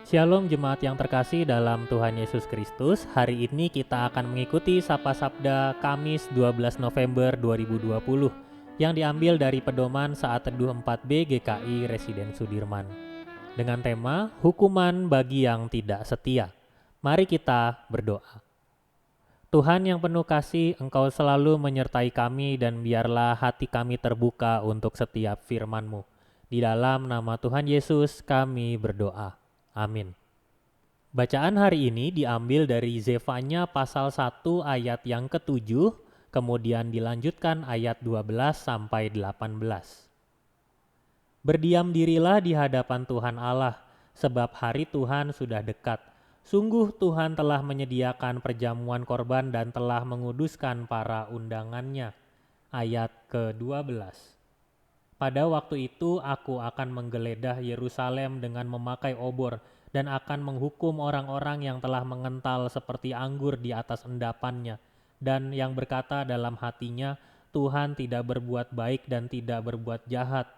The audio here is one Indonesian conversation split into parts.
Shalom jemaat yang terkasih dalam Tuhan Yesus Kristus. Hari ini kita akan mengikuti Sapa Sabda Kamis 12 November 2020 yang diambil dari pedoman Saat Teduh 4B GKI Residen Sudirman. Dengan tema Hukuman bagi yang tidak setia. Mari kita berdoa. Tuhan yang penuh kasih, Engkau selalu menyertai kami dan biarlah hati kami terbuka untuk setiap firman-Mu. Di dalam nama Tuhan Yesus kami berdoa. Amin. Bacaan hari ini diambil dari Zefanya pasal 1 ayat yang ke-7, kemudian dilanjutkan ayat 12 sampai 18. Berdiam dirilah di hadapan Tuhan Allah, sebab hari Tuhan sudah dekat. Sungguh Tuhan telah menyediakan perjamuan korban dan telah menguduskan para undangannya. Ayat ke-12. Pada waktu itu aku akan menggeledah Yerusalem dengan memakai obor dan akan menghukum orang-orang yang telah mengental seperti anggur di atas endapannya dan yang berkata dalam hatinya, Tuhan tidak berbuat baik dan tidak berbuat jahat.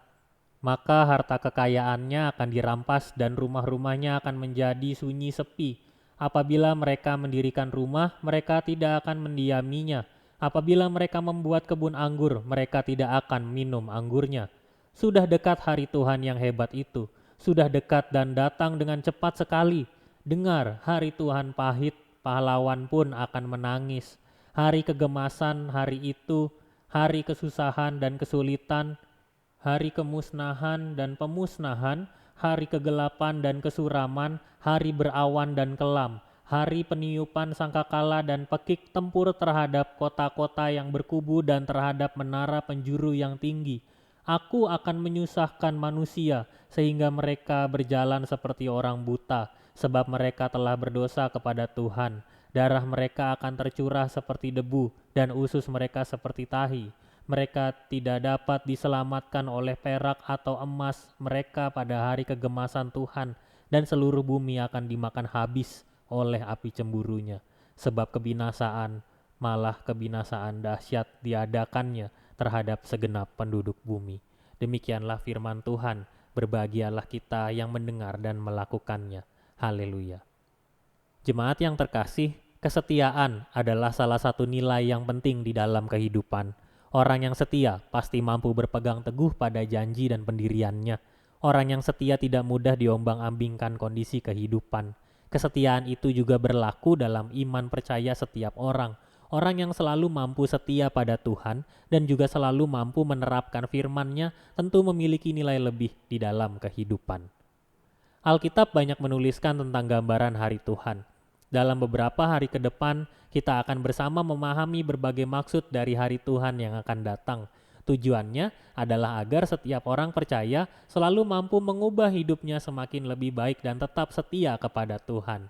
Maka harta kekayaannya akan dirampas dan rumah-rumahnya akan menjadi sunyi sepi. Apabila mereka mendirikan rumah, mereka tidak akan mendiaminya. Apabila mereka membuat kebun anggur, mereka tidak akan minum anggurnya. Sudah dekat hari Tuhan yang hebat itu. Sudah dekat dan datang dengan cepat sekali. Dengar, hari Tuhan pahit, pahlawan pun akan menangis. Hari kegemasan, hari itu, hari kesusahan dan kesulitan, hari kemusnahan dan pemusnahan, hari kegelapan dan kesuraman, hari berawan dan kelam, hari peniupan sangkakala dan pekik tempur terhadap kota-kota yang berkubu dan terhadap menara penjuru yang tinggi. Aku akan menyusahkan manusia sehingga mereka berjalan seperti orang buta, sebab mereka telah berdosa kepada Tuhan. Darah mereka akan tercurah seperti debu dan usus mereka seperti tahi. Mereka tidak dapat diselamatkan oleh perak atau emas mereka pada hari kegemasan Tuhan, dan seluruh bumi akan dimakan habis oleh api cemburunya. Sebab kebinasaan, malah kebinasaan dahsyat diadakannya terhadap segenap penduduk bumi. Demikianlah firman Tuhan, berbahagialah kita yang mendengar dan melakukannya. Haleluya. Jemaat yang terkasih, kesetiaan adalah salah satu nilai yang penting di dalam kehidupan. Orang yang setia pasti mampu berpegang teguh pada janji dan pendiriannya. Orang yang setia tidak mudah diombang-ambingkan kondisi kehidupan. Kesetiaan itu juga berlaku dalam iman percaya setiap orang. Orang yang selalu mampu setia pada Tuhan dan juga selalu mampu menerapkan firman-Nya tentu memiliki nilai lebih di dalam kehidupan. Alkitab banyak menuliskan tentang gambaran hari Tuhan. Dalam beberapa hari ke depan, kita akan bersama memahami berbagai maksud dari hari Tuhan yang akan datang. Tujuannya adalah agar setiap orang percaya selalu mampu mengubah hidupnya semakin lebih baik dan tetap setia kepada Tuhan.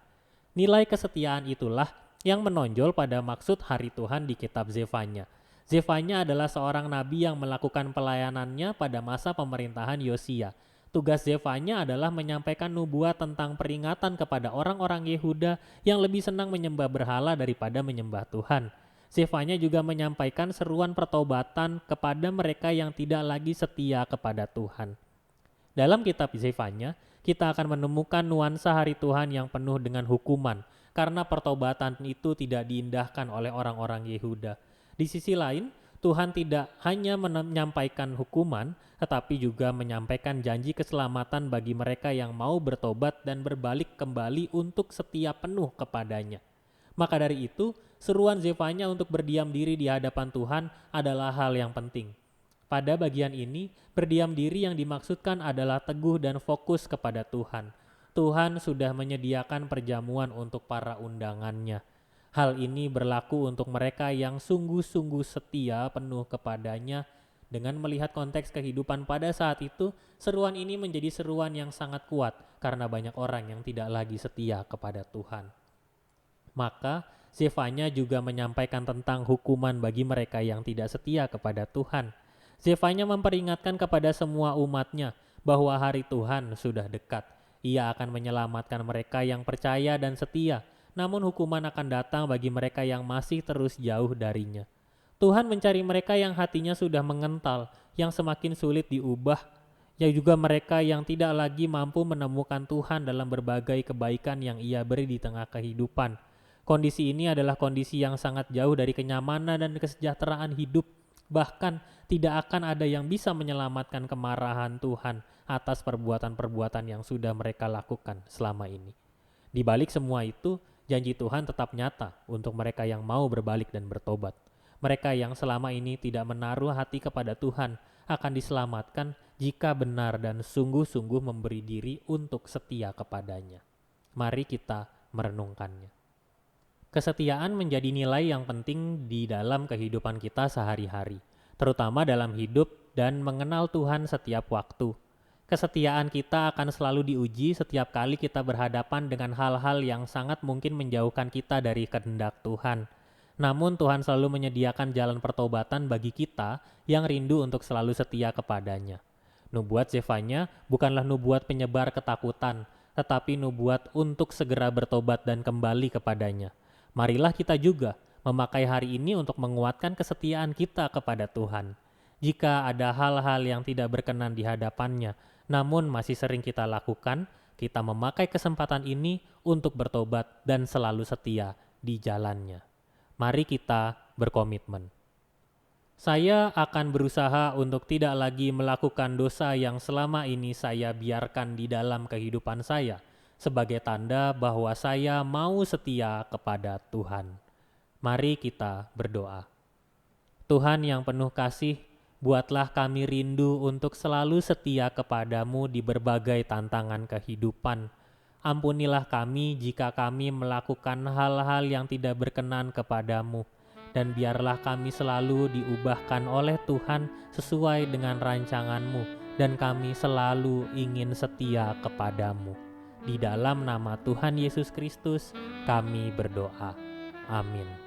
Nilai kesetiaan itulah yang menonjol pada maksud hari Tuhan di kitab Zefanya. Zefanya adalah seorang nabi yang melakukan pelayanannya pada masa pemerintahan Yosia. Tugas Zefanya adalah menyampaikan nubuat tentang peringatan kepada orang-orang Yehuda yang lebih senang menyembah berhala daripada menyembah Tuhan. Zefanya juga menyampaikan seruan pertobatan kepada mereka yang tidak lagi setia kepada Tuhan. Dalam kitab Zefanya, kita akan menemukan nuansa hari Tuhan yang penuh dengan hukuman, karena pertobatan itu tidak diindahkan oleh orang-orang Yehuda. Di sisi lain, Tuhan tidak hanya menyampaikan hukuman, tetapi juga menyampaikan janji keselamatan bagi mereka yang mau bertobat dan berbalik kembali untuk setia penuh kepadanya. Maka dari itu, seruan Zefanya untuk berdiam diri di hadapan Tuhan adalah hal yang penting. Pada bagian ini, berdiam diri yang dimaksudkan adalah teguh dan fokus kepada Tuhan. Tuhan sudah menyediakan perjamuan untuk para undangannya. Hal ini berlaku untuk mereka yang sungguh-sungguh setia penuh kepadanya. Dengan melihat konteks kehidupan pada saat itu, seruan ini menjadi seruan yang sangat kuat karena banyak orang yang tidak lagi setia kepada Tuhan. Maka Zefanya juga menyampaikan tentang hukuman bagi mereka yang tidak setia kepada Tuhan. Zefanya memperingatkan kepada semua umatnya bahwa hari Tuhan sudah dekat. Ia akan menyelamatkan mereka yang percaya dan setia. Namun hukuman akan datang bagi mereka yang masih terus jauh darinya. Tuhan mencari mereka yang hatinya sudah mengental, yang semakin sulit diubah, Ya juga mereka yang tidak lagi mampu menemukan Tuhan dalam berbagai kebaikan yang Ia beri di tengah kehidupan. Kondisi ini adalah kondisi yang sangat jauh dari kenyamanan dan kesejahteraan hidup. Bahkan tidak akan ada yang bisa menyelamatkan kemarahan Tuhan atas perbuatan-perbuatan yang sudah mereka lakukan selama ini. Di balik semua itu, janji Tuhan tetap nyata untuk mereka yang mau berbalik dan bertobat. Mereka yang selama ini tidak menaruh hati kepada Tuhan akan diselamatkan jika benar dan sungguh-sungguh memberi diri untuk setia kepadanya. Mari kita merenungkannya. Kesetiaan menjadi nilai yang penting di dalam kehidupan kita sehari-hari, terutama dalam hidup dan mengenal Tuhan setiap waktu. Kesetiaan kita akan selalu diuji setiap kali kita berhadapan dengan hal-hal yang sangat mungkin menjauhkan kita dari kehendak Tuhan. Namun Tuhan selalu menyediakan jalan pertobatan bagi kita yang rindu untuk selalu setia kepadanya. Nubuat Zefanya bukanlah nubuat penyebar ketakutan, tetapi nubuat untuk segera bertobat dan kembali kepadanya. Marilah kita juga memakai hari ini untuk menguatkan kesetiaan kita kepada Tuhan. Jika ada hal-hal yang tidak berkenan di hadapannya, namun masih sering kita lakukan, kita memakai kesempatan ini untuk bertobat dan selalu setia di jalannya. Mari kita berkomitmen. Saya akan berusaha untuk tidak lagi melakukan dosa yang selama ini saya biarkan di dalam kehidupan saya, sebagai tanda bahwa saya mau setia kepada Tuhan. Mari kita berdoa. Tuhan yang penuh kasih, buatlah kami rindu untuk selalu setia kepadamu di berbagai tantangan kehidupan. Ampunilah kami jika kami melakukan hal-hal yang tidak berkenan kepadamu, dan biarlah kami selalu diubahkan oleh Tuhan sesuai dengan rancangan-Mu, dan kami selalu ingin setia kepadamu. Di dalam nama Tuhan Yesus Kristus, kami berdoa. Amin.